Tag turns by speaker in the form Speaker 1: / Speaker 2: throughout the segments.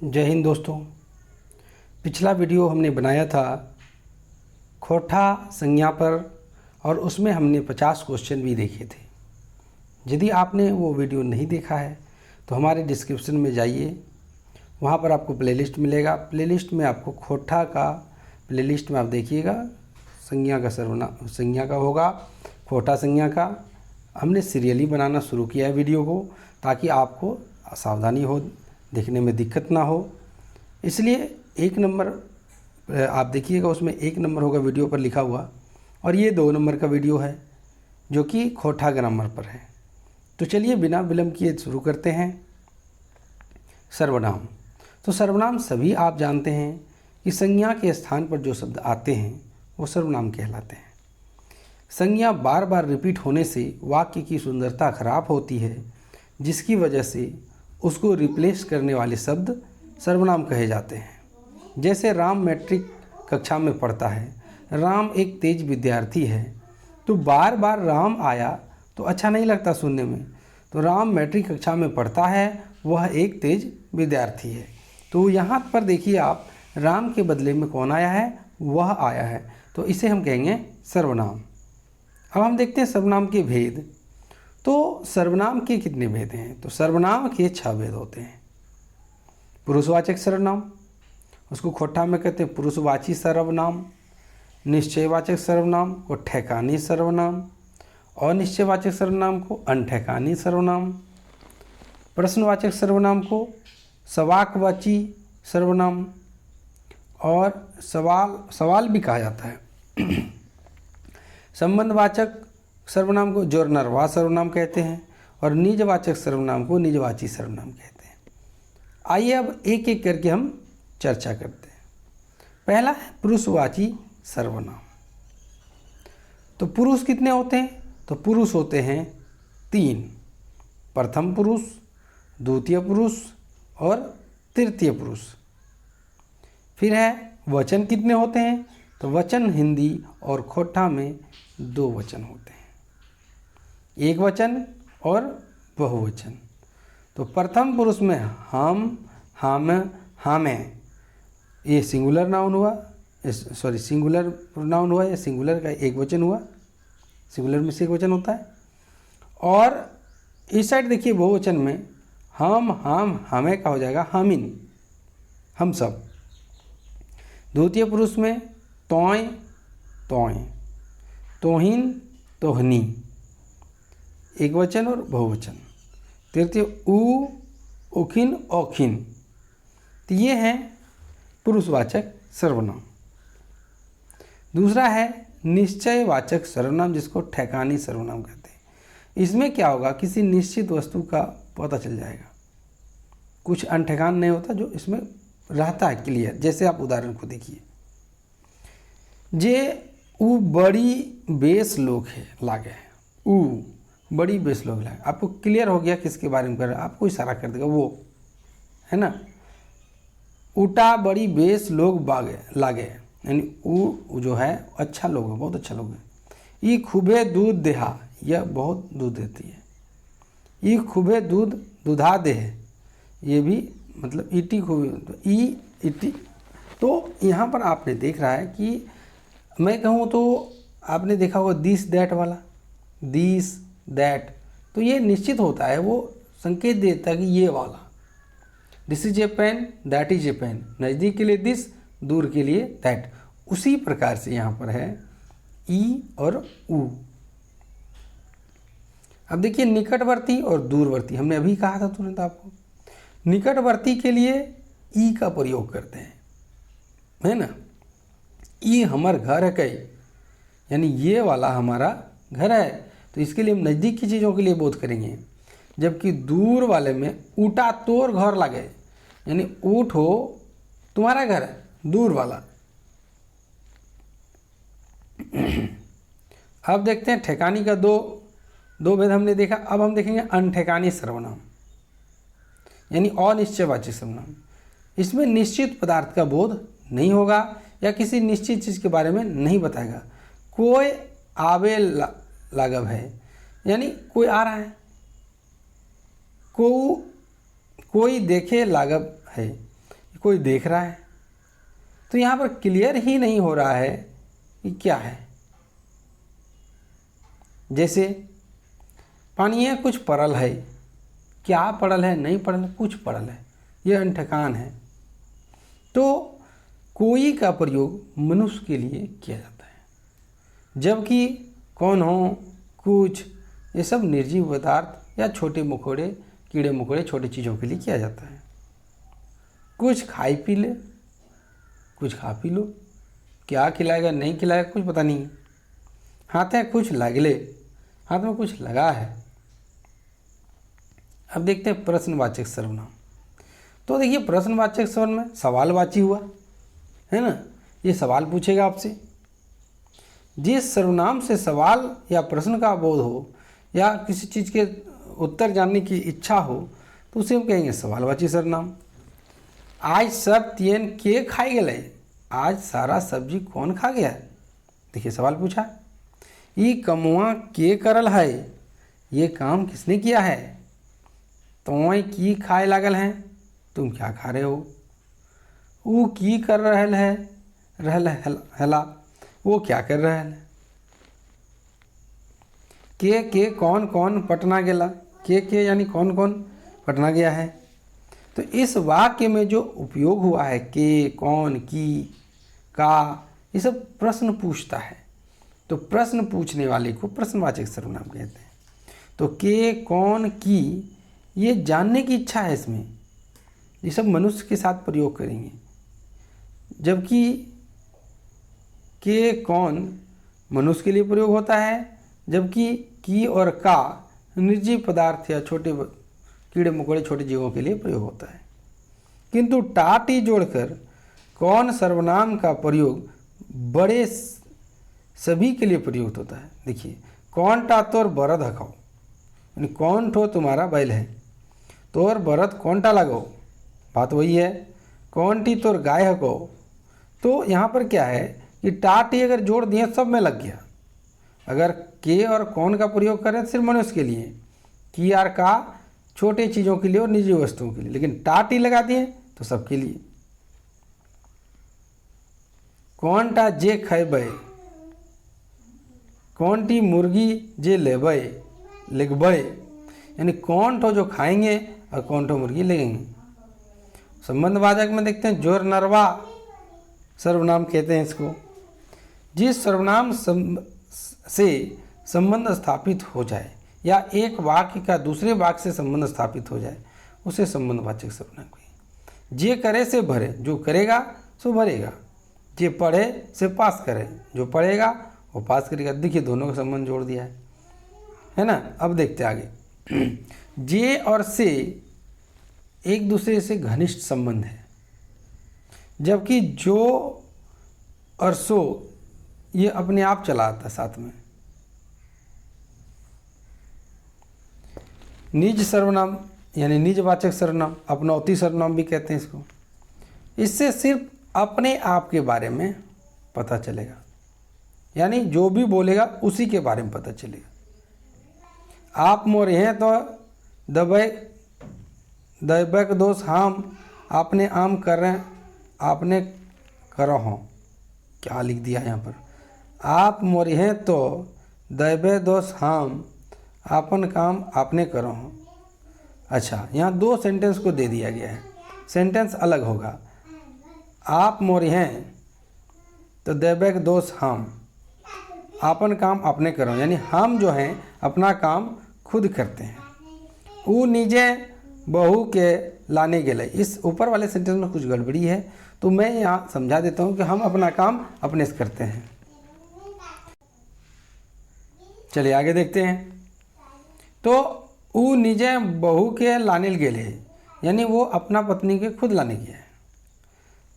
Speaker 1: जय हिंद दोस्तों। पिछला वीडियो हमने बनाया था खोटा संज्ञा पर और उसमें हमने 50 क्वेश्चन भी देखे थे। यदि आपने वो वीडियो नहीं देखा है तो हमारे डिस्क्रिप्शन में जाइए, वहाँ पर आपको प्लेलिस्ट मिलेगा। प्लेलिस्ट में आपको खोटा का प्लेलिस्ट में आप देखिएगा, संज्ञा का सर्वनाम संज्ञा का होगा, खोटा संज्ञा का। हमने सीरियली बनाना शुरू किया है वीडियो को, ताकि आपको सावधानी हो, देखने में दिक्कत ना हो। इसलिए 1 नंबर आप देखिएगा, उसमें 1 नंबर होगा वीडियो पर लिखा हुआ, और ये 2 नंबर का वीडियो है जो कि खोटा ग्रामर पर है। तो चलिए बिना विलंब किए शुरू करते हैं। सर्वनाम। तो सर्वनाम सभी आप जानते हैं कि संज्ञा के स्थान पर जो शब्द आते हैं वो सर्वनाम कहलाते हैं। संज्ञा बार बार रिपीट होने से वाक्य की सुंदरता खराब होती है, जिसकी वजह से उसको रिप्लेस करने वाले शब्द सर्वनाम कहे जाते हैं। जैसे राम मैट्रिक कक्षा में पढ़ता है। राम एक तेज विद्यार्थी है, तो बार बार राम आया तो अच्छा नहीं लगता सुनने में। तो राम मैट्रिक कक्षा में पढ़ता है, वह एक तेज विद्यार्थी है। तो यहाँ पर देखिए आप, राम के बदले में कौन आया है? वह आया है, तो इसे हम कहेंगे सर्वनाम। अब हम देखते हैं सर्वनाम के भेद। तो सर्वनाम के कितने भेद हैं? तो सर्वनाम के 6 भेद होते हैं। पुरुषवाचक सर्वनाम, उसको खोटा में कहते हैं पुरुषवाची सर्वनाम। निश्चयवाचक सर्वनाम को ठेकानी सर्वनाम, अनिश्चयवाचक सर्वनाम को अनठेकानी सर्वनाम। प्रश्नवाचक सर्वनाम को सवाकवाची सर्वनाम, और सवाल भी कहा जाता है। संबंधवाचक सर्वनाम को जोरनरवा सर्वनाम कहते हैं, और निजवाचक सर्वनाम को निजवाची सर्वनाम कहते हैं। आइए अब एक एक करके हम चर्चा करते हैं। पहला है पुरुषवाची सर्वनाम। तो पुरुष कितने होते हैं? तो पुरुष होते हैं 3, प्रथम पुरुष, द्वितीय पुरुष और तृतीय पुरुष। फिर है वचन कितने होते हैं? तो वचन हिंदी और खोटा में 2 वचन होते हैं, एक वचन और बहुवचन। तो प्रथम पुरुष में हम, हमें, ये सिंगुलर नाउन हुआ, सिंगुलर नाउन हुआ, या सिंगुलर का एक वचन हुआ, सिंगुलर में से एक वचन होता है। और इस साइड देखिए बहुवचन में हमें का हो जाएगा हमिन, हम सब। द्वितीय पुरुष में तोय, तोहिन, तोहनी, एक वचन और बहुवचन। तृतीय उ, उखिन, औखिन। तो ये है पुरुषवाचक सर्वनाम। दूसरा है निश्चयवाचक सर्वनाम, जिसको ठेकानी सर्वनाम कहते हैं। इसमें क्या होगा, किसी निश्चित वस्तु का पता चल जाएगा, कुछ अनठेकान नहीं होता, जो इसमें रहता है क्लियर। जैसे आप उदाहरण को देखिए, जे उ बड़ी बेस लोग है लागे है, उ बड़ी बेस लोग लागे, आपको क्लियर हो गया किसके बारे में कर रहा है, आपको इशारा कर देगा वो, है ना। उटा बड़ी बेस लोग बागे लागे, यानी उ जो है अच्छा लोग है, बहुत अच्छा लोग है। ये खूबे दूध देहा, यह बहुत दूध देती है। ये खूबे दूध दुधा दे है, ये भी मतलब ईटी खूबे, तो ई इटी। तो यहाँ पर आपने देख रहा है कि मैं कहूँ तो आपने देखा होगा दिस दैट वाला, दिस दैट, तो ये निश्चित होता है, वो संकेत देता है कि ये वाला। This is a pen, that is a pen, नज़दीक के लिए दिस, दूर के लिए दैट। उसी प्रकार से यहाँ पर है ई और उ। अब देखिए निकटवर्ती और दूरवर्ती, हमने अभी कहा था तुरंत आपको। निकटवर्ती के लिए ई का प्रयोग करते हैं, है ना। ई हमार घर है कई, यानी ये वाला हमारा घर है, तो इसके लिए हम नज़दीक की चीज़ों के लिए बोध करेंगे। जबकि दूर वाले में ऊटा तोर घर लगे, यानी ऊट हो तुम्हारा घर है, दूर वाला। अब देखते हैं ठेकानी का दो भेद हमने देखा। अब हम देखेंगे अनठेकानी सर्वनाम, यानी अनिश्चयवाची सर्वनाम। इसमें निश्चित पदार्थ का बोध नहीं होगा, या किसी निश्चित चीज़ के बारे में नहीं बताएगा। कोई आवे लागव है, यानी कोई आ रहा है। कोई देखे लागव है, कोई देख रहा है। तो यहाँ पर क्लियर ही नहीं हो रहा है कि क्या है। जैसे पानी है, कुछ पड़ल है, क्या पड़ल है, नहीं पड़ल, कुछ पड़ल है, यह अनठकान है। तो कोई का प्रयोग मनुष्य के लिए किया जाता है, जबकि कौन हो, कुछ, ये सब निर्जीव पदार्थ या छोटे मकोड़े, कीड़े मकोड़े, छोटी चीज़ों के लिए किया जाता है। कुछ खाई पी ले, कुछ खा पी लो, क्या खिलाएगा नहीं खिलाएगा कुछ पता नहीं। हाथ है कुछ लगले, हाथ में कुछ लगा है। अब देखते हैं प्रश्नवाचक सर्वनाम। तो देखिए प्रश्नवाचक सर्वनाम में सवालवाची हुआ है ना, ये सवाल पूछेगा आपसे। जिस सर्वनाम से सवाल या प्रश्न का बोध हो या किसी चीज़ के उत्तर जानने की इच्छा हो तो उसे हम कहेंगे सवालवाची सर्वनाम। आज सब तीन के खाए गए, आज सारा सब्जी कौन खा गया। देखिए सवाल पूछा। ये कमुआ के करल है, ये काम किसने किया है। तोय की खाए लागल हैं, तुम क्या खा रहे हो। वो की कर रहल है, हला, वो क्या कर रहा है। के कौन कौन पटना गेला, के यानी कौन कौन पटना गया है। तो इस वाक्य में जो उपयोग हुआ है के, कौन, की, का, ये सब प्रश्न पूछता है। तो प्रश्न पूछने वाले को प्रश्नवाचक सर्वनाम कहते हैं। तो के, कौन, की, ये जानने की इच्छा है इसमें, ये सब मनुष्य के साथ प्रयोग करेंगे। जबकि के, कौन मनुष्य के लिए प्रयोग होता है, जबकि की और का निर्जीव पदार्थ या छोटे कीड़े मकोड़े, छोटे जीवों के लिए प्रयोग होता है। किंतु टाटी जोड़कर कौन सर्वनाम का प्रयोग बड़े सभी के लिए प्रयुक्त होता है। देखिए कौन टा तोर बरद हकाओ, यानी कौन ठो तुम्हारा बैल है, तोर बरद कौन टा लगाओ, बात वही है। कौन टी तोर गाय हको, तो यहाँ पर क्या है कि टाटी अगर जोड़ दिए सब में लग गया। अगर के और कौन का प्रयोग करें तो सिर्फ मनुष्य के लिए, की और का छोटे चीज़ों के लिए और निजी वस्तुओं के लिए, लेकिन टाटी लगा दिए तो सबके लिए। कौन टा जे खैबै, कौन टी मुर्गी जे लेबै लिखबै, यानी कौन ठो जो खाएंगे और कौन ठो मुर्गी लेंगे। संबंधवाचक में देखते हैं जोर नरवा सर्वनाम कहते हैं इसको। जिस सर्वनाम से संबंध स्थापित हो जाए या एक वाक्य का दूसरे वाक्य से संबंध स्थापित हो जाए उसे संबंधवाचक सर्वनाम कहेंगे। जे करे से भरे, जो करेगा सो भरेगा। जे पढ़े से पास करे, जो पढ़ेगा वो पास करेगा। देखिए दोनों का संबंध जोड़ दिया है ना। अब देखते आगे। जे और से एक दूसरे से घनिष्ठ संबंध है, जबकि जो और सो ये अपने आप चला आता है साथ में। निज सर्वनाम यानी निजवाचक सर्वनाम, अपनौती सर्वनाम भी कहते हैं इसको। इससे सिर्फ अपने आप के बारे में पता चलेगा, यानी जो भी बोलेगा उसी के बारे में पता चलेगा। आप मोर हैं तो दबैक दोष हम आपने आम कर रहे हैं, आपने करो हो। क्या लिख दिया यहाँ पर, आप मोर हैं तो दैबे दोष हम आपन काम आपने करो हो। अच्छा, यहाँ दो सेंटेंस को दे दिया गया है, सेंटेंस अलग होगा। आप मोर हैं तो दैबैक दोष हम आपन काम आपने करो, यानी हम जो हैं अपना काम खुद करते हैं। वो निजे बहू के लाने गेले, इस ऊपर वाले सेंटेंस में कुछ गड़बड़ी है तो मैं यहाँ समझा देता हूँ कि हम अपना काम अपने से करते हैं। चलिए आगे देखते हैं। तो वो निजे बहू के लाने गेले, यानी वो अपना पत्नी के खुद लाने गया है।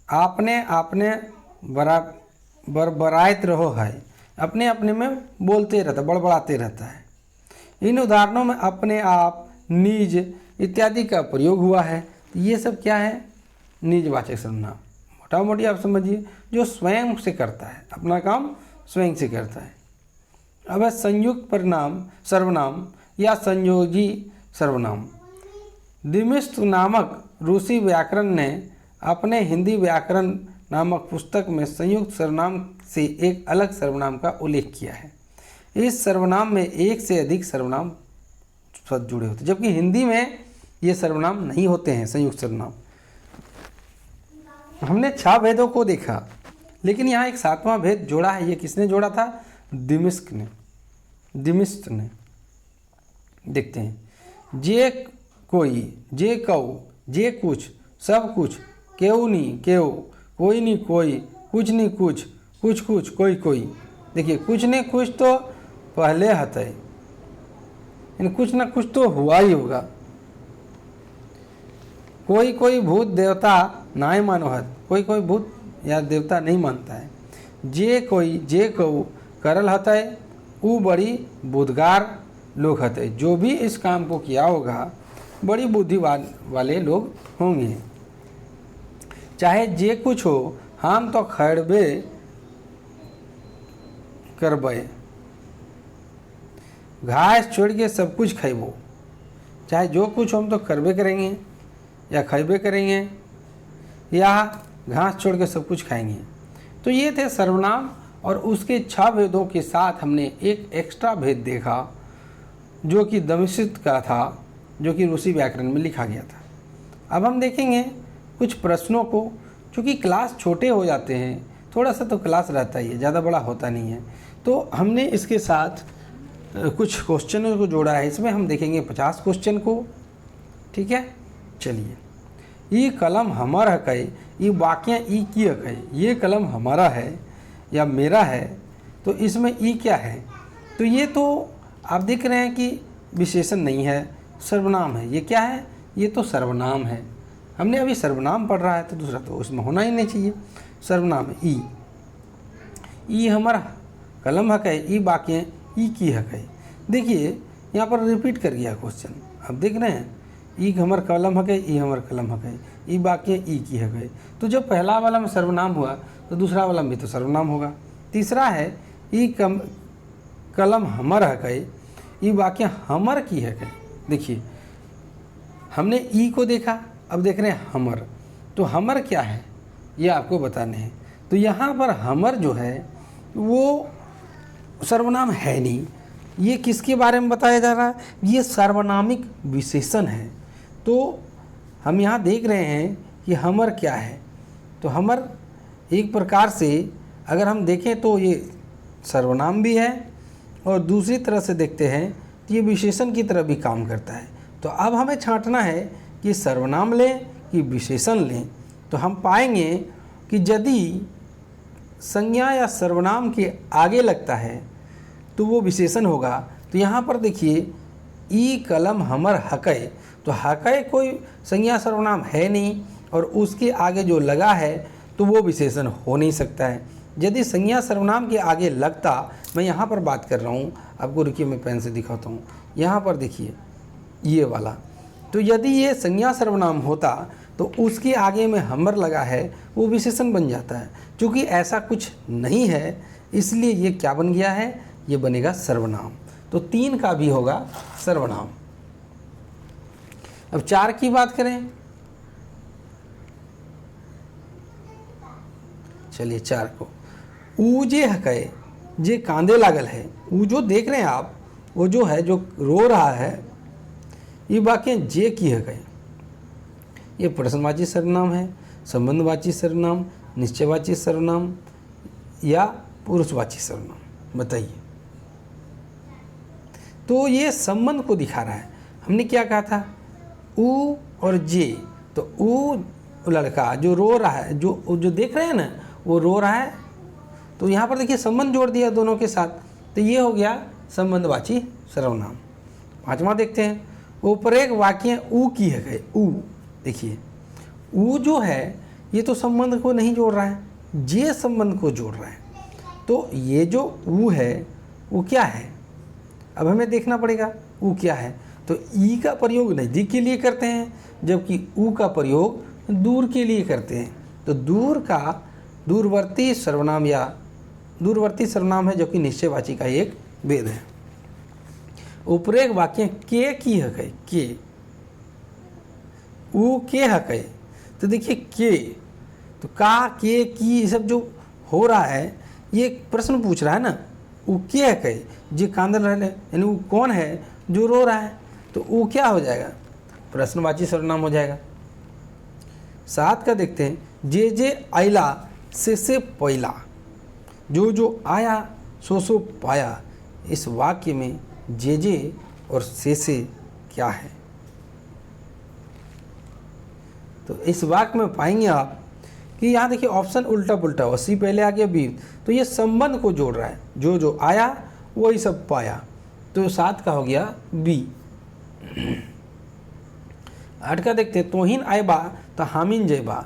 Speaker 1: आपने बराइत रहो है, अपने अपने में बोलते रहता, बड़बड़ाते रहता है। इन उदाहरणों में अपने आप, निज इत्यादि का प्रयोग हुआ है। तो ये सब क्या है, निजवाचक सर्वनाम। मोटा मोटी आप समझिए जो स्वयं से करता है, अपना काम स्वयं से करता है। अब है संयुक्त परिणाम सर्वनाम या संयोगी सर्वनाम। दिमिस्त नामक रूसी व्याकरण ने अपने हिंदी व्याकरण नामक पुस्तक में संयुक्त सर्वनाम से एक अलग सर्वनाम का उल्लेख किया है। इस सर्वनाम में एक से अधिक सर्वनाम शब्द जुड़े होते हैं, जबकि हिंदी में ये सर्वनाम नहीं होते हैं संयुक्त सर्वनाम। हमने 6 भेदों को देखा, लेकिन यहाँ एक 7वां भेद जोड़ा है। ये किसने जोड़ा था? दिमिश्क ने। देखते हैं। जे कोई, जे कऊ, जे कुछ, सब कुछ, केऊ नी केऊ, कोई नी कोई, कुछ नी कुछ, कुछ कुछ, कोई कोई। देखिए, कुछ ने कुछ तो पहले हतय, कुछ ना कुछ तो हुआ ही होगा। कोई कोई भूत देवता नाय मानोहत, कोई कोई भूत या देवता नहीं मानता है। जे कोई, जे कऊ करल हतय, ऊ बड़ी बुद्धगार लोग हतय। जो भी इस काम को किया होगा बड़ी बुद्धिवान वाले लोग होंगे। चाहे जे कुछ हो, हम तो खड़बे करबे, घास छोड़ के सब कुछ खैबो। चाहे जो कुछ हम तो करबे करेंगे या खैबे करेंगे या घास छोड़ के सब कुछ खाएंगे। तो ये थे सर्वनाम, और उसके 6 भेदों के साथ हमने एक एक्स्ट्रा भेद देखा जो कि दमिश्क का था, जो कि रूसी व्याकरण में लिखा गया था। अब हम देखेंगे कुछ प्रश्नों को। चूँकि क्लास छोटे हो जाते हैं, थोड़ा सा तो क्लास रहता ही है, ज़्यादा बड़ा होता नहीं है, तो हमने इसके साथ कुछ क्वेश्चनों को जोड़ा है। इसमें हम देखेंगे 50 क्वेश्चन को। ठीक है, चलिए। ये कलम हमारा है, ये वाक्य ई की है, ये कलम हमारा है या मेरा है, तो इसमें ई क्या है? तो ये तो आप देख रहे हैं कि विशेषण नहीं है, सर्वनाम है। ये क्या है? ये तो सर्वनाम है। हमने अभी सर्वनाम पढ़ रहा है, तो दूसरा तो उसमें होना ही नहीं चाहिए। सर्वनाम है ई हमारा कलम हक है, ई वाक्य ई की हक है। देखिए, यहाँ पर रिपीट कर गया क्वेश्चन, आप देख रहे हैं। ई हमर कलम हक है, ई हमर कलम हक है, ई वाक्य ई की हक है। तो जब पहला वाला में सर्वनाम हुआ तो दूसरा वाला में तो सर्वनाम होगा। तीसरा है ई कलम हमर हक है, ई वाक्य हमर की हक है। देखिए, हमने ई को देखा, अब देख रहे हैं हमर। तो हमर क्या है ये आपको बताने हैं। तो यहाँ पर हमर जो है वो सर्वनाम है नहीं। ये किसके बारे में बताया जा रहा है? ये सार्वनामिक विशेषण है। तो हम यहाँ देख रहे हैं कि हमर क्या है। तो हमर एक प्रकार से अगर हम देखें तो ये सर्वनाम भी है, और दूसरी तरह से देखते हैं तो ये विशेषण की तरह भी काम करता है। तो अब हमें छांटना है कि सर्वनाम लें कि विशेषण लें। तो हम पाएंगे कि यदि संज्ञा या सर्वनाम के आगे लगता है तो वो विशेषण होगा। तो यहाँ पर देखिए, ई कलम हमर हकै, तो हकै कोई संज्ञा सर्वनाम है नहीं, और उसके आगे जो लगा है तो वो विशेषण हो नहीं सकता है। यदि संज्ञा सर्वनाम के आगे लगता, मैं यहाँ पर बात कर रहा हूँ आपको, रुकिए मैं पेन से दिखाता हूँ। यहाँ पर देखिए ये वाला, तो यदि ये संज्ञा सर्वनाम होता तो उसके आगे में हमर लगा है, वो विशेषण बन जाता है। क्योंकि ऐसा कुछ नहीं है, इसलिए ये क्या बन गया है? ये बनेगा सर्वनाम। तो 3 का भी होगा सर्वनाम। अब 4 की बात करें, चलिए 4 को। ऊ जे हकै, जे कांदे लागल है। ऊ जो देख रहे हैं आप, वो जो है, जो रो रहा है, ये वाक्य जे की हकै। ये प्रश्नवाची सर्वनाम है, संबंधवाची सर्वनाम, निश्चयवाची सर्वनाम या पुरुषवाची सर्वनाम? बताइए। तो ये संबंध को दिखा रहा है। हमने क्या कहा था? ऊ और जे। तो ऊ लड़का जो रो रहा है, जो देख रहे हैं ना, वो रो रहा है, तो यहाँ पर देखिए संबंध जोड़ दिया दोनों के साथ, तो ये हो गया संबंधवाची सर्वनाम। 5वां देखते हैं। उपरेक वाक्य ऊ की है। ऊ देखिए, ऊ जो है ये तो संबंध को नहीं जोड़ रहा है, जे संबंध को जोड़ रहा है। तो ये जो ऊ है वो क्या है? अब हमें देखना पड़ेगा ऊ क्या है। तो ई का प्रयोग नज़दीक के लिए करते हैं, जबकि ऊ का प्रयोग दूर के लिए करते हैं। तो दूर का दूरवर्ती सर्वनाम या दूरवर्ती सर्वनाम है, जो कि निश्चयवाची का एक भेद है। उपरेक वाक्य के की हकै, के ऊ के हकै, तो देखिए के, तो का, के, की, ये सब जो हो रहा है ये एक प्रश्न पूछ रहा है ना। वो के है कहे जे कांदल रहे, यानी वो कौन है जो रो रहा है, तो वो क्या हो जाएगा, प्रश्नवाची सर्वनाम हो जाएगा। 7 का देखते हैं, जे आइला से पैला, जो आया सो पाया। इस वाक्य में जे और से क्या है, तो इस वाक्य में पाएंगे आप कि यहाँ देखिए ऑप्शन उल्टा पुल्टा हो, सी पहले आ गया बी, तो ये संबंध को जोड़ रहा है, जो आया वही सब पाया, तो 7 का हो गया बी। 8 का देखते हैं, तोहिन आएबा तो हामिन जेबा,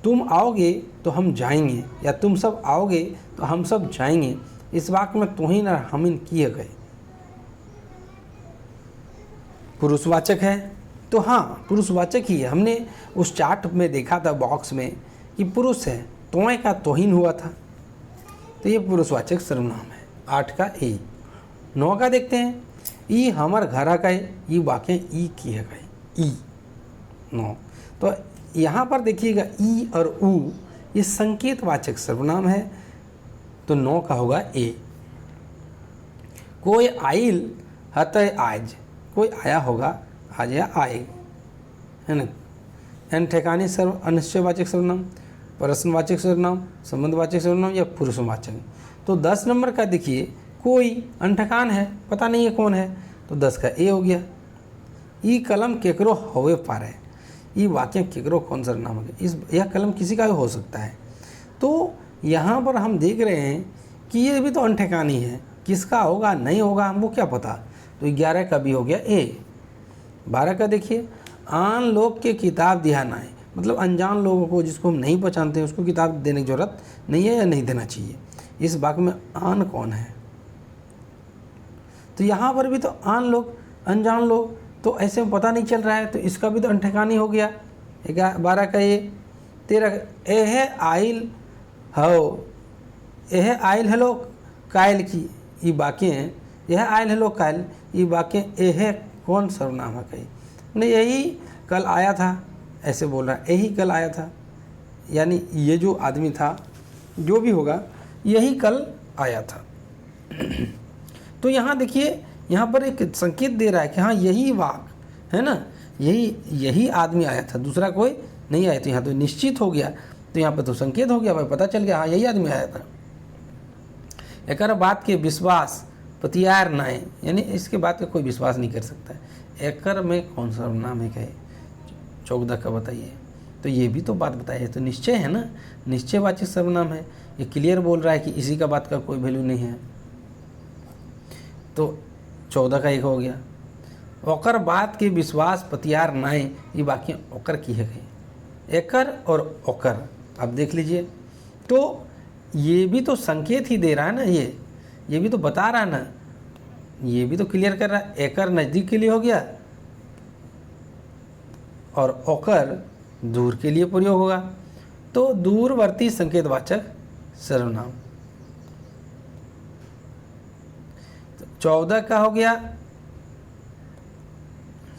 Speaker 1: तुम आओगे तो हम जाएंगे, या तुम सब आओगे तो हम सब जाएंगे। इस वाक्य में तोहिन और हामिन किए गए, पुरुषवाचक है, तो हाँ पुरुषवाचक ही है। हमने उस चार्ट में देखा था बॉक्स में कि पुरुष है, तोय का तोहिन हुआ था, तो ये पुरुषवाचक सर्वनाम है। 8 का ई। 9 का देखते हैं, ई हमर घर का ई वाक्य ई किए गए, ई 9। तो यहाँ पर देखिएगा ई और उ ये संकेतवाचक सर्वनाम है, तो 9 का होगा ए। कोई आइल हतय आज, कोई आया होगा आज या आए, है ना। एन ठेकानी सर्व अनिश्चयवाचक सर्वनाम, प्रश्नवाचक सर्वनाम, संबंधवाचक सर्वनाम या पुरुषवाचक। तो 10 नंबर का देखिए, कोई अनठकान है, पता नहीं है कौन है, तो 10 का ए हो गया। ई कलम केकरो होवे पारे, ये वाक्य केकरो कौन सर्वनाम है, इस यह कलम किसी का भी हो सकता है। तो यहाँ पर हम देख रहे हैं कि ये भी तो अनठकानी है, किसका होगा नहीं होगा हमको क्या पता, तो 11 का भी हो गया ए। 12 का देखिए, आन लोग के किताब ध्यान आए, मतलब अनजान लोगों को जिसको हम नहीं पहचानते हैं उसको किताब देने की जरूरत नहीं है या नहीं देना चाहिए। इस वाक्य में आन कौन है, तो यहाँ पर भी तो आन लोग अनजान लोग, तो ऐसे में पता नहीं चल रहा है, तो इसका भी तो अनठकानी हो गया। 12 का ये। 13 एह आइल हो, यह आइल हेलो कायल की, ये वाक्य हैं, यह आइल हेलो कायल, ये वाक्य यह कौन सर्वनाम है कही, नहीं यही कल आया था, ऐसे बोल रहा है, यही कल आया था, यानी ये जो आदमी था जो भी होगा यही कल आया था। तो यहाँ देखिए, यहाँ पर एक संकेत दे रहा है कि हाँ यही वाक्य है ना, यही आदमी आया था, दूसरा कोई नहीं आया, तो यहाँ तो निश्चित हो गया, तो यहाँ पर तो संकेत हो गया भाई, पता चल गया हाँ यही आदमी आया था। एक बात के विश्वास पतियार नाए, यानी इसके बाद का कोई विश्वास नहीं कर सकता है। एकर में कौन सा नाम है कहे, 14 का बताइए, तो ये भी तो बात बताई है, तो निश्चय है ना, निश्चयवाचक सर्वनाम है, ये क्लियर बोल रहा है कि इसी का बात का कोई वैल्यू नहीं है, तो 14 का एक हो गया। ओकर बात के विश्वास पतियार नाए, ये वाक्य ओकर की है कहीं, एकर और ओकर, अब देख लीजिए, तो ये भी तो संकेत ही दे रहा है ना, ये भी तो बता रहा है ना, ये भी तो क्लियर कर रहा है, एकर नज़दीक के लिए हो गया और ओकर दूर के लिए प्रयोग होगा, तो दूरवर्ती संकेतवाचक सर्वनाम। तो 14 का हो गया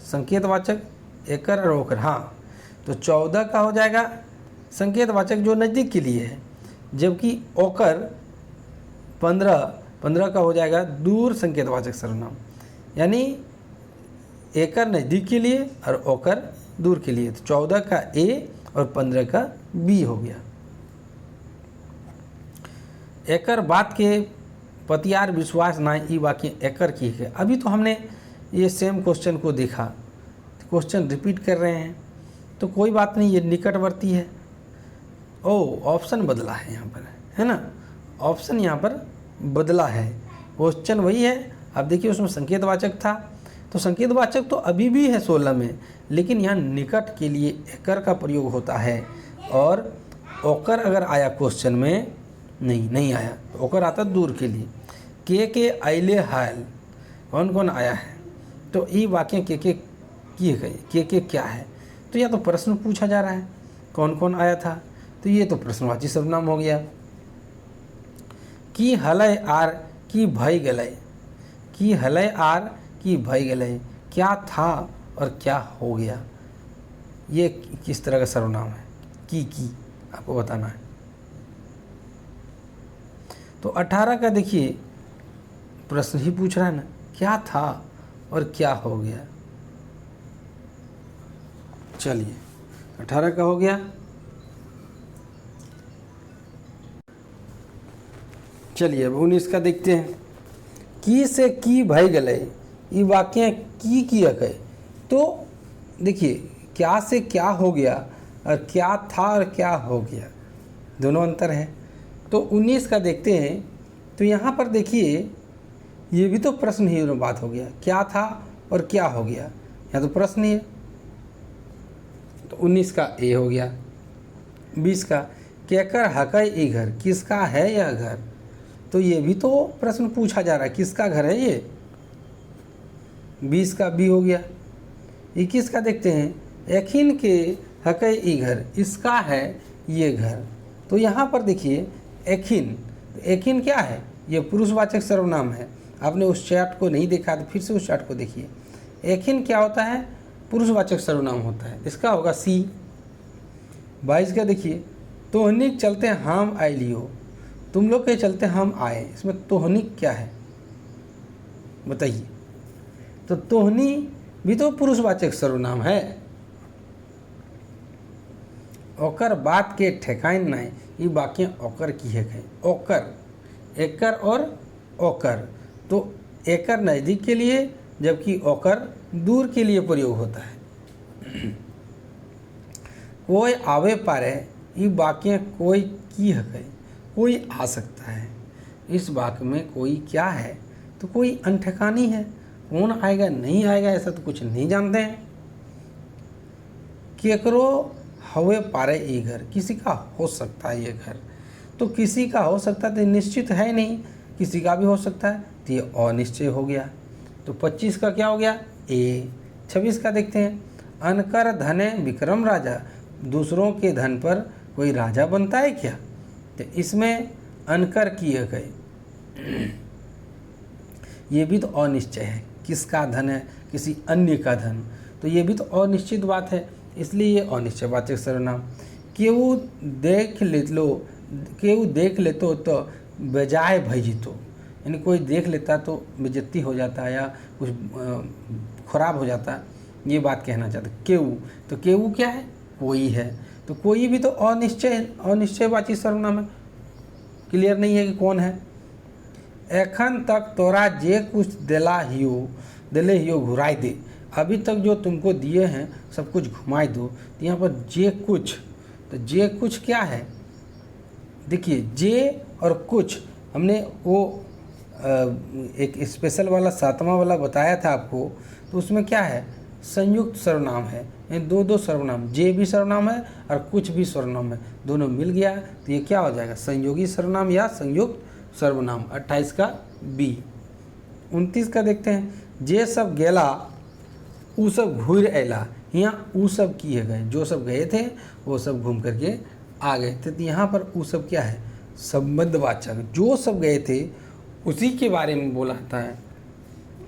Speaker 1: संकेतवाचक एकर और ओकर, हाँ, तो 14 का हो जाएगा संकेतवाचक जो नज़दीक के लिए है, जबकि ओकर 15 का हो जाएगा दूर संकेतवाचक सर्वनाम, यानी एकर नज़दीक के लिए और ओकर दूर के लिए, तो 14 का ए और 15 का बी हो गया। एकर बात के पतियार विश्वास ना, ई वाक्य एकर की है। अभी तो हमने ये सेम क्वेश्चन को देखा, क्वेश्चन रिपीट कर रहे हैं, तो कोई बात नहीं, ये निकटवर्ती है। ओ ऑप्शन बदला है यहाँ पर, है ना, ऑप्शन यहाँ पर बदला है, क्वेश्चन वही है। अब देखिए उसमें संकेतवाचक था, तो संकेतवाचक तो अभी भी है 16 में, लेकिन यहाँ निकट के लिए एकर का प्रयोग होता है, और ओकर अगर आया क्वेश्चन में नहीं आया, तो ओकर आता दूर के लिए। के आइले हाल, कौन कौन आया है, तो ये वाक्य के किए गए, के क्या है, तो या तो प्रश्न पूछा जा रहा है कौन कौन आया था, तो ये तो प्रश्नवाची सर्वनाम हो गया। की हलय आर की भय गलय, की हलय आर की भय गलय, क्या था और क्या हो गया, ये किस तरह का सर्वनाम है? की आपको बताना है। तो 18 का देखिए प्रश्न ही पूछ रहा है ना, क्या था और क्या हो गया। चलिए 18 का हो गया। चलिए अब 19 का देखते हैं। की से की भय गले, ये वाक्य की किया गए। तो देखिए क्या से क्या हो गया और क्या था और क्या हो गया, दोनों अंतर है। तो 19 का देखते हैं। तो यहाँ पर देखिए ये भी तो प्रश्न ही बात हो गया, क्या था और क्या हो गया, यहाँ तो प्रश्न ही है। तो 19 का ए हो गया। 20 का कहकर हकई ई घर, किसका है यह घर। तो ये भी तो प्रश्न पूछा जा रहा है, किसका घर है ये। 20 का बी हो गया। 21 का देखते हैं। यकीन के हकई ई घर, इसका है ये घर। तो यहाँ पर देखिए यकीन, यकीन क्या है, ये पुरुषवाचक सर्वनाम है। आपने उस चार्ट को नहीं देखा तो फिर से उस चार्ट को देखिए। यकीन क्या होता है, पुरुषवाचक सर्वनाम होता है, इसका होगा सी। 22 का देखिए। तोहनी चलते हम आए लियो, तुम लोग के चलते हम आए, इसमें तोहनी क्या है बताइए। तो तोहनी भी तो पुरुषवाचक सर्वनाम है। ओकर बात के ठेकाइन नहीं, ये वाक्य ओकर की है। ओकर, एकर और ओकर। तो एकर नज़दीक के लिए जबकि ओकर दूर के लिए प्रयोग होता है। कोई आवे पारे, ये वाक्य कोई की है, कोई आ सकता है। इस वाक्य में कोई क्या है, तो कोई अनठिकानी है। कौन आएगा नहीं आएगा ऐसा तो कुछ नहीं जानते हैं। केकरो हवे पारे ये घर, किसी का हो सकता है ये घर। तो किसी का हो सकता है तो निश्चित है नहीं, किसी का भी हो सकता है, तो ये अनिश्चय हो गया। तो 25 का क्या हो गया ए। 26 का देखते हैं। अनकर धने विक्रम राजा, दूसरों के धन पर कोई राजा बनता है क्या। तो इसमें अनकर किए गए, ये भी तो अनिश्चय है, किसका धन है, किसी अन्य का धन। तो ये भी तो अनिश्चित बात है, इसलिए ये अनिश्चयवाचक सर्वनाम। केहू देख ले तो बजाय भजितो, यानी कोई देख लेता तो बेइज्जती हो जाता है या कुछ खराब हो जाता है, ये बात कहना चाहते। केहू, तो केहू क्या है, कोई है। तो कोई भी तो अनिश्चयवाची सर्वनाम है, क्लियर नहीं है कि कौन है। एखन तक तोरा जे कुछ दिले हियो घुराई दे, अभी तक जो तुमको दिए हैं सब कुछ घुमाई दो। तो यहाँ पर जे कुछ, तो जे कुछ क्या है, देखिए जे और कुछ हमने वो एक स्पेशल वाला 7वां वाला बताया था आपको। तो उसमें क्या है, संयुक्त सर्वनाम है, यानी दो सर्वनाम, जे भी सर्वनाम है और कुछ भी सर्वनाम है, दोनों मिल गया तो ये क्या हो जाएगा, संयोगी सर्वनाम या संयुक्त सर्वनाम। 28 का बी। 29 का देखते हैं। जे सब गेला उ सब घूर अला, यहाँ उ सब किए गए, जो सब गए थे वो सब घूम करके आ गए थे। तो यहाँ पर उ सब क्या है, संबंधवाचक, जो सब गए थे उसी के बारे में बोला जाता है।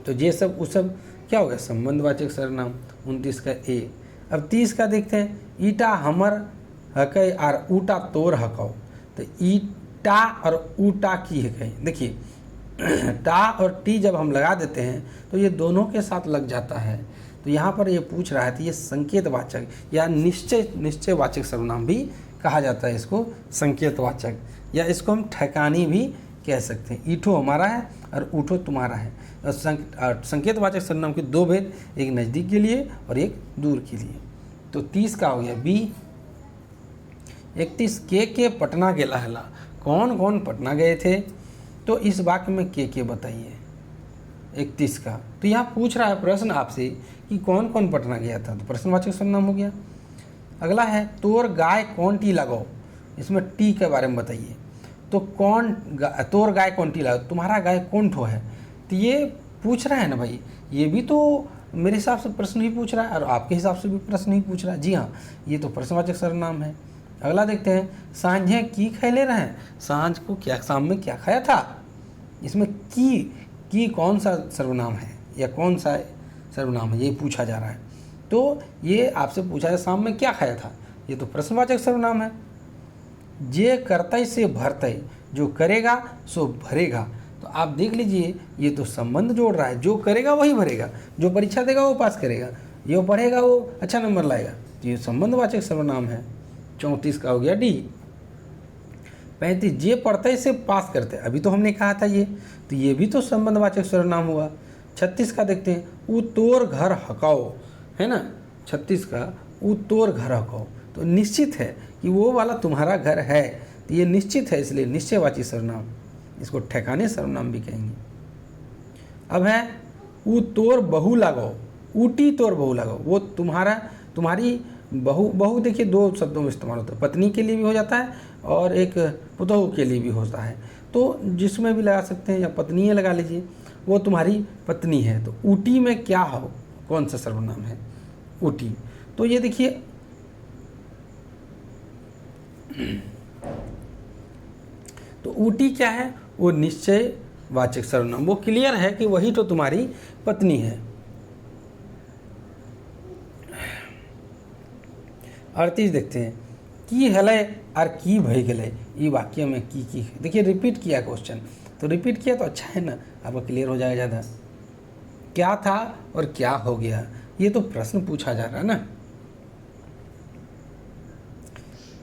Speaker 1: तो जे सब उ सब क्या हो गया, संबंधवाचक सर्वनाम। 29 का ए। अब 30 का देखते हैं। ईटा हमर हकै और ऊटा तोर हकौ। तो ईटा और ऊटा की है, देखिए टा और टी जब हम लगा देते हैं तो ये दोनों के साथ लग जाता है। तो यहाँ पर ये पूछ रहा है तो ये संकेतवाचक या निश्चयवाचक सर्वनाम भी कहा जाता है, इसको संकेतवाचक, या इसको हम ठिकानी भी कह सकते हैं। ईठो हमारा है और ऊठो तुम्हारा है। संकेतवाचक सर्वनाम के दो भेद, एक नज़दीक के लिए और एक दूर के लिए। तो 30 का हो गया बी। 31 के पटना गेला हला, कौन कौन पटना गए थे। तो इस वाक्य में के बताइए 31 का। तो यहाँ पूछ रहा है प्रश्न आपसे कि कौन कौन पटना गया था, तो प्रश्नवाचक सर्वनाम हो गया। अगला है तोर गाय कौन टी लगाओ, इसमें टी के बारे में बताइए। तो तोर गाय कौन टी लगाओ, तुम्हारा गाय कौन ठो है। तो ये पूछ रहा है ना भाई, ये भी तो मेरे हिसाब से प्रश्न ही पूछ रहा है और आपके हिसाब से भी प्रश्न ही पूछ रहा है। जी हाँ, ये तो प्रश्नवाचक सर्वनाम है। अगला देखते हैं। सांझे की खैले रहे, सांझ को क्या, शाम में क्या खाया था। इसमें की कौन सा सर्वनाम है या कौन सा सर्वनाम है, ये पूछा जा रहा है। तो ये आपसे पूछा है शाम में क्या खाया था, ये तो प्रश्नवाचक सर्वनाम है। जे करतई से भरतई, जो करेगा सो भरेगा। तो आप देख लीजिए ये तो संबंध जोड़ रहा है, जो करेगा वही भरेगा, जो परीक्षा देगा वो पास करेगा, जो पढ़ेगा वो अच्छा नंबर लाएगा। तो ये संबंधवाचक सर्वनाम है। 34 का हो गया डी। 35 जे पढ़ते से पास करते, अभी तो हमने कहा था ये, तो ये भी तो संबंधवाचक सर्वनाम हुआ। 36 का देखते हैं, उ तोर घर हकाओ, है ना। 36 का उ तोर घर हकाओ, तो निश्चित है कि वो वाला तुम्हारा घर है, तो ये निश्चित है, इसलिए निश्चयवाची सर्वनाम, इसको ठिकाने सर्वनाम भी कहेंगे। अब है उ तोर बहू लगाओ, ऊटी तोर बहू लगाओ, वो तुम्हारी बहू। बहू देखिए दो शब्दों में इस्तेमाल होता है, पत्नी के लिए भी हो जाता है और एक पुतहू के लिए भी होता है, तो जिसमें भी लगा सकते हैं, या पत्नी लगा लीजिए, वो तुम्हारी पत्नी है। तो ऊटी में क्या हो, कौन सा सर्वनाम है, ऊटी। तो ये देखिए तो ऊटी क्या है, वो निश्चयवाचक सर्वनाम, वो क्लियर है कि वही तो तुम्हारी पत्नी है। 38 देखते हैं, की हलै और की भई गलै, ये वाक्य में की देखिए रिपीट किया क्वेश्चन, तो रिपीट किया तो अच्छा है ना, आपको क्लियर हो जाएगा ज़्यादा। क्या था और क्या हो गया, ये तो प्रश्न पूछा जा रहा है ना।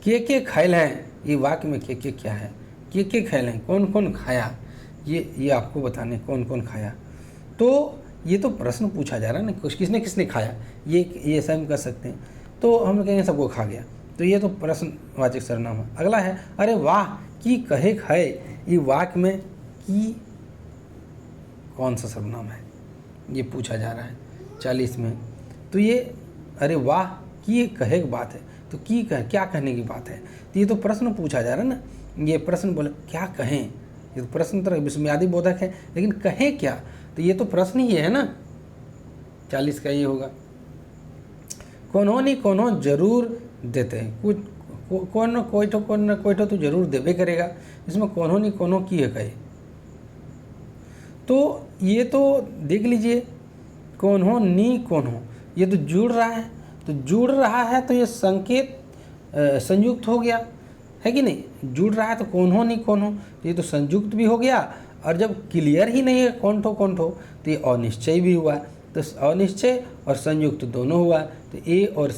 Speaker 1: के खैल हैं, ये वाक्य में के क्या है, के खैल हैं, कौन कौन खाया, ये आपको बताने कौन कौन खाया। तो ये तो प्रश्न पूछा जा रहा है ना, कुछ किसने खाया, ये ऐसा हम कर सकते हैं। तो हम कहेंगे सबको खा गया, तो ये तो प्रश्नवाचक सर्वनाम है। अगला है, अरे वाह की कहे खाए, ये वाक्य में की कौन सा सर्वनाम है, ये पूछा जा रहा है 40 में। तो ये अरे वाह की कहे की बात है, तो की क्या कहने की बात है, तो ये तो प्रश्न पूछा जा रहा है ना। ये प्रश्न बोले क्या कहें, ये तो प्रश्न तरह विस्मयादि बोधक है, लेकिन कहें क्या, तो ये तो प्रश्न ही है ना। 40 का ये होगा, कोनो नहीं कोनो जरूर देते, कुछ कौन कोई तो जरूर देवे करेगा, इसमें कोनो नहीं कोनो की है कहे। तो ये तो देख लीजिए, कौन हो नी कौन हो, ये तो जुड़ रहा है, तो जुड़ रहा है तो ये संकेत संयुक्त हो गया, है कि नहीं। जुड़ रहा है तो कौन हो नहीं कौन हो, तो ये तो संयुक्त भी हो गया, और जब क्लियर ही नहीं है कौन ठो तो ये अनिश्चय भी हुआ। तो अनिश्चय और संयुक्त दोनों हुआ, तो ए और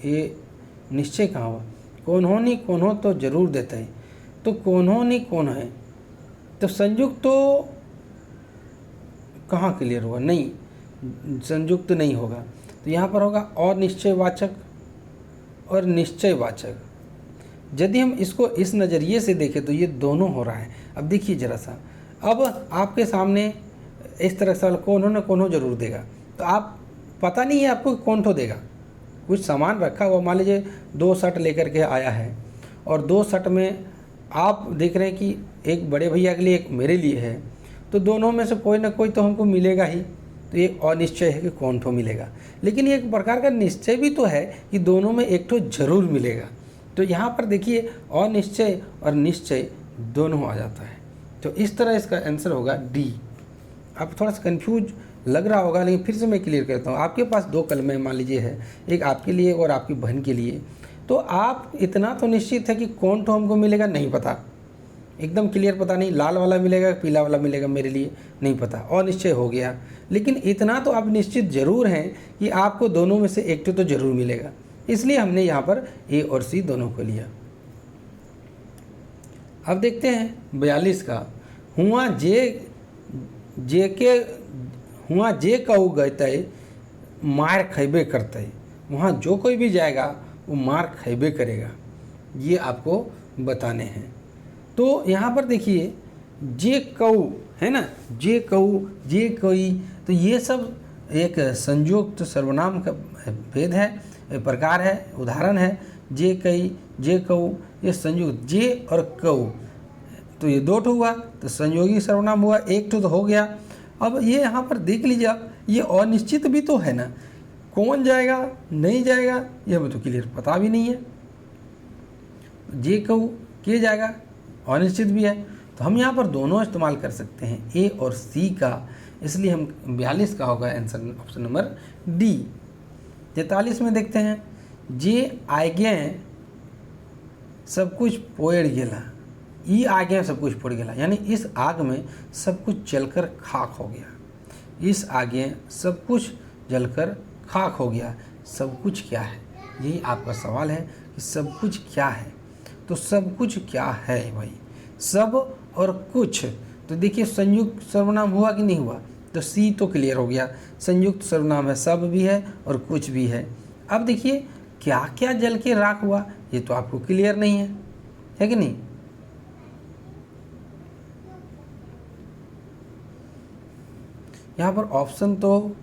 Speaker 1: ए निश्चय कहाँ हुआ, कौन हो नहीं कौन हो तो जरूर देता है, तो कौन हो नहीं कौन है, तो संयुक्त तो कहाँ क्लियर हुआ, नहीं संयुक्त नहीं होगा, तो यहाँ पर होगा अनिश्चयवाचक और निश्चयवाचक। यदि हम इसको इस नज़रिए से देखें तो ये दोनों हो रहा है। अब देखिए ज़रा सा, अब आपके सामने इस तरह से कौन हो ना कौन हो जरूर देगा, तो आप पता नहीं है आपको कौन ठो देगा। कुछ सामान रखा हुआ, मान लीजिए 2 शर्ट लेकर के आया है, और 2 शर्ट में आप देख रहे हैं कि एक बड़े भैया के लिए एक मेरे लिए है, तो दोनों में से कोई ना कोई तो हमको मिलेगा ही, तो ये अनिश्चय है कि कौन ठो मिलेगा। लेकिन ये एक प्रकार का निश्चय भी तो है कि दोनों में एक ठो जरूर मिलेगा। तो यहाँ पर देखिए अनिश्चय और निश्चय दोनों आ जाता है, तो इस तरह इसका आंसर होगा डी। आप थोड़ा सा कंफ्यूज लग रहा होगा, लेकिन फिर से मैं क्लियर करता हूँ। आपके पास 2 कलमें मान लीजिए है, एक आपके लिए और आपकी बहन के लिए, तो आप इतना तो निश्चित है कि कौन तो हमको मिलेगा नहीं पता, एकदम क्लियर पता नहीं, लाल वाला मिलेगा पीला वाला मिलेगा मेरे लिए नहीं पता, अनिश्चय हो गया। लेकिन इतना तो आप निश्चित जरूर हैं कि आपको दोनों में से एक तो जरूर मिलेगा, इसलिए हमने यहाँ पर ए और सी दोनों को लिया। अब देखते हैं 42 का, हुआ जे कहू गए मार खैबे करते, वहाँ जो कोई भी जाएगा वो मार खैबे करेगा, ये आपको बताने हैं। तो यहाँ पर देखिए जे कहू है ना, जे कहू जे कोई, तो ये सब एक संयुक्त सर्वनाम का भेद है, प्रकार है, उदाहरण है। जे कई जे कहू, ये संयुक्त जे और कहू, तो ये 2 हुआ, तो संयोगी सर्वनाम हुआ, 1 तो हो गया। अब ये यहाँ पर देख लीजिए आप, ये अनिश्चित भी तो है ना, कौन जाएगा नहीं जाएगा ये हमें तो क्लियर पता भी नहीं है। जे कहू के जाएगा अनिश्चित भी है, तो हम यहाँ पर दोनों इस्तेमाल कर सकते हैं, ए और सी का इसलिए हम 42 का होगा आंसर ऑप्शन नंबर डी। 43 में देखते हैं, जे आगे सब कुछ पोड़ गेला, ई आगे सब कुछ पोड़ गेला, यानी इस आग में सब कुछ जलकर खाक हो गया। इस आगे सब कुछ जलकर खाक हो गया। सब कुछ क्या है, यही आपका सवाल है कि सब कुछ क्या है। तो सब कुछ क्या है भाई, सब और कुछ। तो देखिए संयुक्त सर्वनाम हुआ कि नहीं हुआ, तो सी तो क्लियर हो गया, संयुक्त सर्वनाम है, सब भी है और कुछ भी है। अब देखिए क्या क्या जल के राख हुआ, ये तो आपको क्लियर नहीं है कि नहीं। यहाँ पर ऑप्शन तो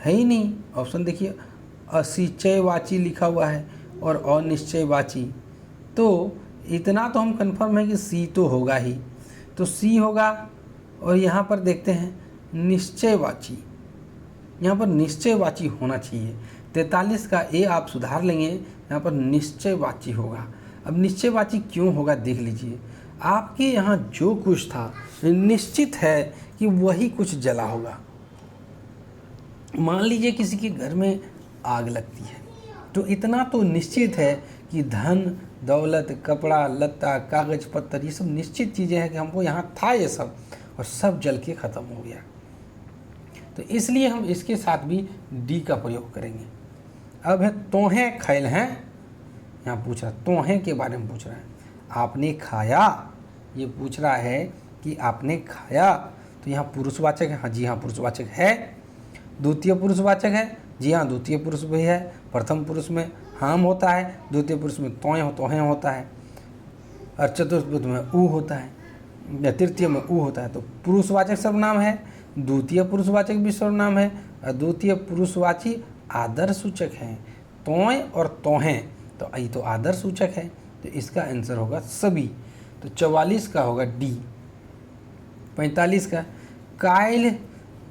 Speaker 1: है ही नहीं। ऑप्शन देखिए असिचयवाची लिखा हुआ है और अनिश्चयवाची, तो इतना तो हम कंफर्म है कि सी तो होगा ही, तो सी होगा। और यहाँ पर देखते हैं निश्चयवाची, यहाँ पर निश्चयवाची होना चाहिए। 43 का ए आप सुधार लेंगे, यहाँ पर निश्चयवाची होगा। अब निश्चयवाची क्यों होगा देख लीजिए, आपके यहाँ जो कुछ था निश्चित है कि वही कुछ जला होगा। मान लीजिए किसी के घर में आग लगती है, तो इतना तो निश्चित है कि धन दौलत कपड़ा लत्ता कागज पत्तर ये सब निश्चित चीज़ें हैं कि हमको यहाँ था ये सब, और सब जल के ख़त्म हो गया। तो इसलिए हम इसके साथ भी डी का प्रयोग करेंगे। अब है तोहें खैल हैं, यहाँ पूछ रहा तोहें के बारे में पूछ रहा है, आपने खाया, ये पूछ रहा है कि आपने खाया। तो यहाँ पुरुषवाचक है, हाँ जी हाँ पुरुषवाचक है। द्वितीय पुरुषवाचक है, जी हाँ द्वितीय पुरुष भी है। प्रथम पुरुष में हम होता है, द्वितीय पुरुष में तोहें होता है, और चतुर्थ पुरुष में ऊ होता है, या तृतीय में ऊ होता है। तो पुरुषवाचक सर्वनाम है, द्वितीय पुरुषवाचक भी सर्वनाम है, और द्वितीय पुरुषवाची आदर सूचक है। तोय और तोहें, तो ये तो आदर सूचक है, तो इसका आंसर होगा सभी। तो 44 का होगा डी। 45 का कायल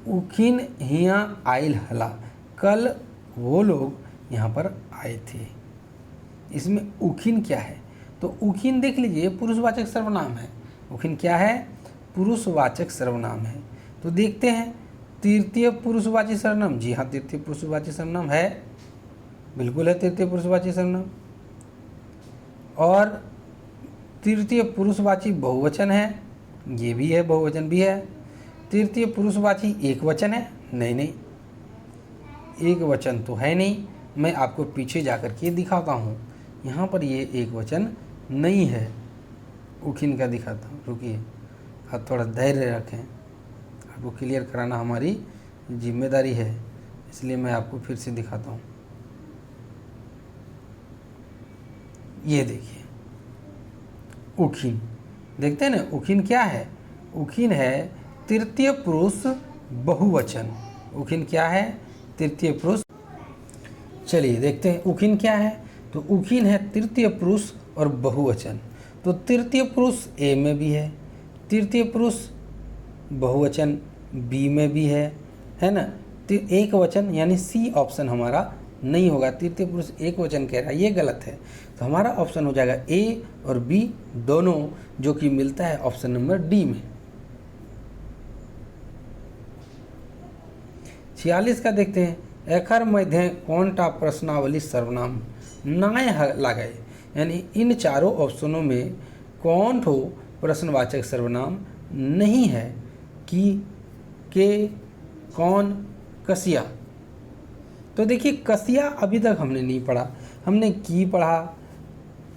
Speaker 1: उखिन हिया आयल हला, कल वो लोग यहाँ पर आए थे। इसमें उखिन क्या है, तो उखिन देख लीजिए पुरुषवाचक सर्वनाम है। उखिन क्या है, पुरुषवाचक सर्वनाम है। तो देखते हैं तृतीय पुरुषवाची सर्वनाम, जी हाँ तृतीय पुरुषवाची सर्वनाम है, बिल्कुल है तृतीय पुरुषवाची सर्वनाम। और तृतीय पुरुषवाची बहुवचन है, ये भी है बहुवचन भी है। तृतीय पुरुषवाची एक वचन है, नहीं एक वचन तो है नहीं। मैं आपको पीछे जाकर के दिखाता हूँ, यहाँ पर ये एक वचन नहीं है। उखिन का दिखाता हूँ, रुकिए आप थोड़ा धैर्य रखें, आपको क्लियर कराना हमारी जिम्मेदारी है, इसलिए मैं आपको फिर से दिखाता हूँ। ये देखिए उखिन, देखते हैं ना उखिन क्या है, उखिन है तृतीय पुरुष बहुवचन। उखिन क्या है, तृतीय पुरुष। चलिए देखते हैं उखिन क्या है, तो उखिन है तृतीय पुरुष और बहुवचन। तो तृतीय पुरुष ए में भी है, तृतीय पुरुष बहुवचन बी में भी है ना। तो एक वचन यानी सी ऑप्शन हमारा नहीं होगा, तृतीय पुरुष एक वचन कह रहा है, ये गलत है। तो हमारा ऑप्शन हो जाएगा ए और बी दोनों, जो कि मिलता है ऑप्शन नंबर डी में। 46 का देखते हैं, एकर मध्य कौनटा प्रश्नावली सर्वनाम नाय लगाए, यानी इन चारों ऑप्शनों में कौन ठो प्रश्नवाचक सर्वनाम नहीं है, कि, के, कौन, कसिया। तो देखिए कसिया अभी तक हमने नहीं पढ़ा, हमने की पढ़ा,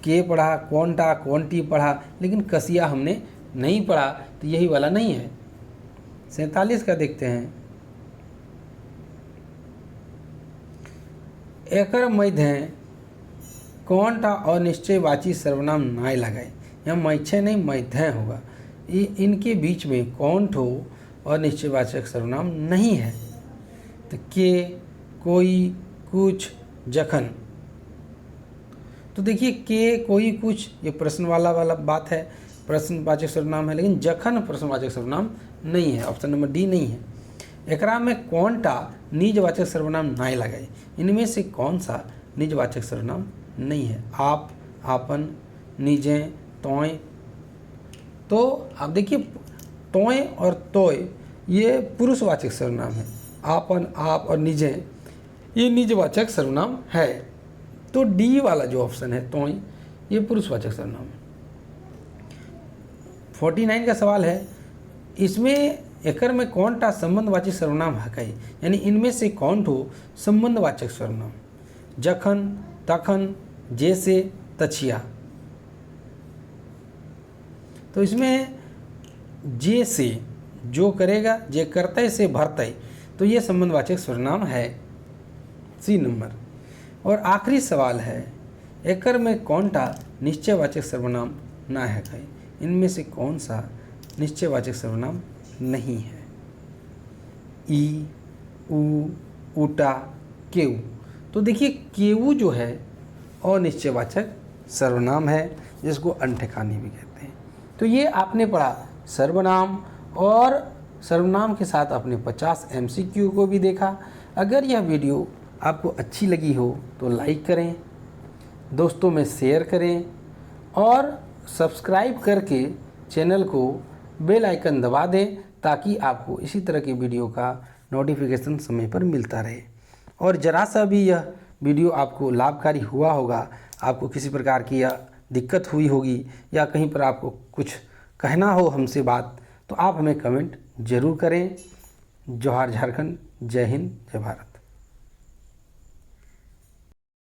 Speaker 1: के पढ़ा, कौनटा कौनटी पढ़ा, लेकिन कसिया हमने नहीं पढ़ा, तो यही वाला नहीं है। 47 का देखते हैं, एकर मध्य कौनटा अनिश्चयवाची सर्वनाम नाय लगाए, यहाँ मैछे नहीं मैथय होगा। ये इनके बीच में कौन ठो अनिश्चयवाचक सर्वनाम नहीं है। तो के, कोई, कुछ, जखन। तो देखिए के, कोई, कुछ ये प्रश्न वाला बात है, प्रश्नवाचक सर्वनाम है, लेकिन जखन प्रश्नवाचक सर्वनाम नहीं है, ऑप्शन नंबर डी नहीं है। एकरा में कौनटा निजवाचक सर्वनाम नाय लगाए, इनमें से कौन सा निजवाचक सर्वनाम नहीं है। आप, आपन, निजे, तोय। तो आप देखिए तोय और तोय ये पुरुषवाचक सर्वनाम है। आपन, आप और निजे ये निजवाचक सर्वनाम है। तो डी वाला जो ऑप्शन है तो ये पुरुषवाचक सर्वनाम है। 49 का सवाल है, इसमें एकर में कौन टा संबंधवाचक सर्वनाम है, यानी इनमें से कौन ठो संबंधवाचक सर्वनाम? जखन, तखन, जैसे, तछिया। तो इसमें जे से जो करेगा, जे करते से भरते, तो ये संबंधवाचक सर्वनाम है, सी नंबर। और आखिरी सवाल है, एकर में कौन टा निश्चयवाचक सर्वनाम ना है, इनमें से कौन सा निश्चयवाचक सर्वनाम नहीं है? ई, उ, उटा, केऊ। तो देखिए केऊ जो है अनिश्चयवाचक सर्वनाम है, जिसको अनठिकानी भी कहते हैं। तो ये आपने पढ़ा सर्वनाम, और सर्वनाम के साथ आपने 50 MCQ को भी देखा। अगर यह वीडियो आपको अच्छी लगी हो तो लाइक करें, दोस्तों में शेयर करें, और सब्सक्राइब करके चैनल को बेल आइकन दबा दें, ताकि आपको इसी तरह की वीडियो का नोटिफिकेशन समय पर मिलता रहे। और ज़रा सा भी यह वीडियो आपको लाभकारी हुआ होगा, आपको किसी प्रकार की यह दिक्कत हुई होगी, या कहीं पर आपको कुछ कहना हो हमसे बात, तो आप हमें कमेंट ज़रूर करें। जोहार झारखंड, जय हिंद, जय भारत।